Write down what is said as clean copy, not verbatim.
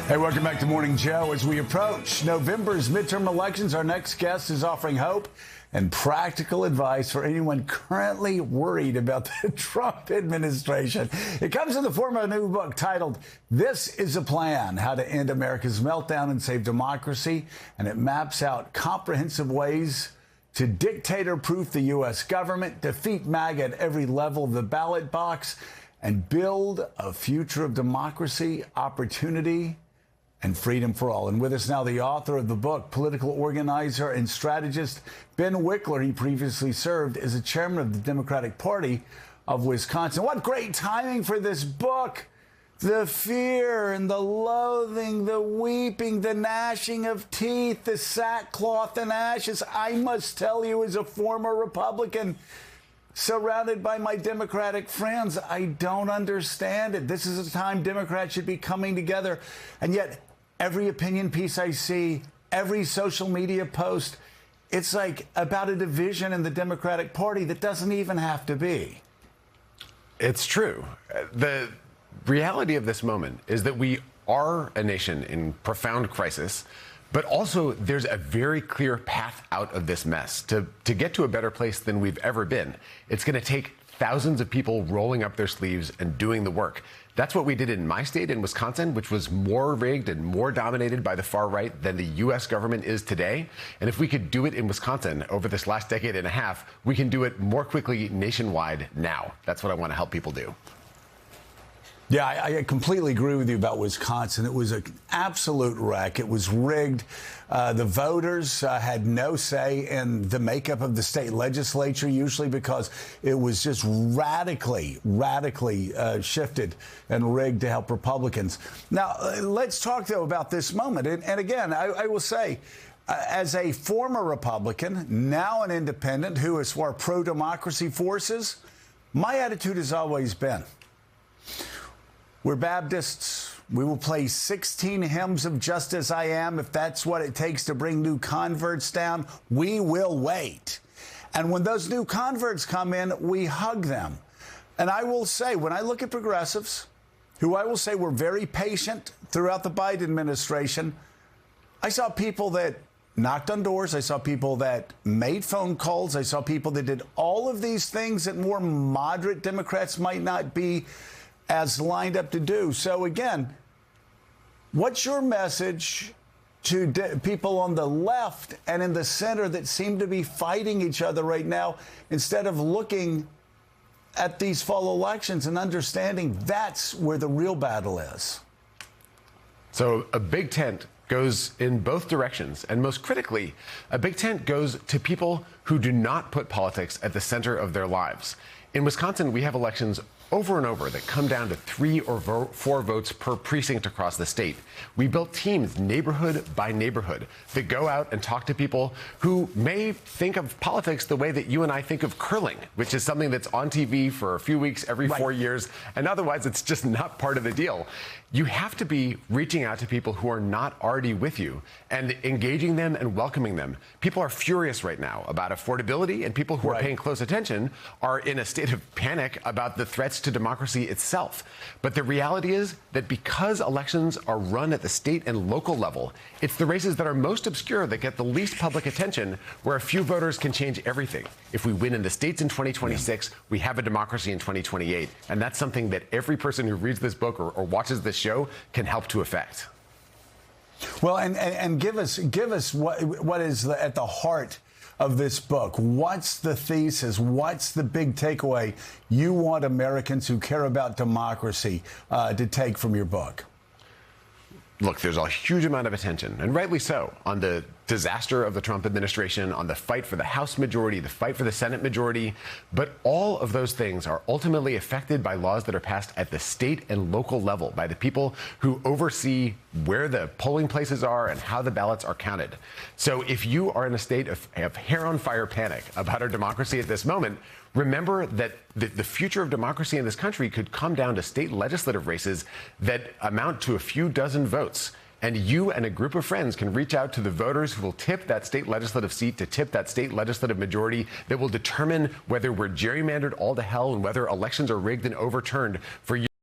Hey, welcome back to Morning Joe. As we approach November's midterm elections, our next guest is offering hope and practical advice for anyone currently worried about the Trump administration. It comes in the form of a new book titled This is a Plan: How to End America's Meltdown and Save Democracy. And it maps out comprehensive ways to dictator-proof the U.S. government, defeat MAGA at every level of the ballot box, and build a future of democracy, opportunity, and freedom for all. And with us now, the author of the book, political organizer and strategist Ben Wikler. He previously served as the chairman of the Democratic Party of Wisconsin. What great timing for this book. The fear and the loathing, the weeping, the gnashing of teeth, the sackcloth and ashes. I must tell you, as a former Republican, surrounded by my Democratic friends, I don't understand it. This is a time Democrats should be coming together. And yet, every opinion piece I see, every social media post, it's like about a division in the Democratic Party that doesn't even have to be. It's true. The reality of this moment is that we are a nation in profound crisis, but also there's a very clear path out of this mess to get to a better place than we've ever been. It's going to take thousands of people rolling up their sleeves and doing the work. That's what we did in my state, in Wisconsin, which was more rigged and more dominated by the far right than the U.S. government is today. And if we could do it in Wisconsin over this last decade and a half, we can do it more quickly nationwide now. That's what I want to help people do. Yeah, I completely agree with you about Wisconsin. It was an absolute wreck. It was rigged. The voters had no say in the makeup of the state legislature, usually because it was just radically shifted and rigged to help Republicans. Now, let's talk, though, about this moment. And again, I will say, as a former Republican, now an independent who is for pro-democracy forces, my attitude has always been, we're Baptists. We will play 16 hymns of Just As I Am if that's what it takes to bring new converts down. We will wait. And when those new converts come in, we hug them. And I will say, when I look at progressives, who I will say were very patient throughout the Biden administration, I saw people that knocked on doors. I saw people that made phone calls. I saw people that did all of these things that more moderate Democrats might not be as lined up to do. So again, what's your message to people on the left and in the center that seem to be fighting each other right now, instead of looking at these fall elections and understanding that's where the real battle is? So a big tent goes in both directions. And most critically, a big tent goes to people who do not put politics at the center of their lives. In Wisconsin, we have elections over and over that come down to 3 or 4 votes per precinct across the state. We built teams neighborhood by neighborhood that go out and talk to people who may think of politics the way that you and I think of curling, which is something that's on TV for a few weeks every 4 years, and otherwise it's just not part of the deal. You have to be reaching out to people who are not already with you and engaging them and welcoming them. People are furious right now about affordability, and people who are paying close attention are in a state of panic about the threats to democracy itself. But the reality is that because elections are run at the state and local level, it's the races that are most obscure that get the least public attention, where a few voters can change everything. If we win in the states in 2026, we have a democracy in 2028. And that's something that every person who reads this book or watches this show can help to affect. Well, and give us what is at the heart of this book. What's the thesis? What's the big takeaway you want Americans who care about democracy to take from your book? Look, there's a huge amount of attention, and rightly so, on the disaster of the Trump administration, on the fight for the House majority, the fight for the Senate majority. But all of those things are ultimately affected by laws that are passed at the state and local level by the people who oversee where the polling places are and how the ballots are counted. So if you are in a state of hair on fire panic about our democracy at this moment, remember that the future of democracy in this country could come down to state legislative races that amount to a few dozen votes. And you and a group of friends can reach out to the voters who will tip that state legislative seat, to tip that state legislative majority that will determine whether we're gerrymandered all to hell and whether elections are rigged and overturned for you.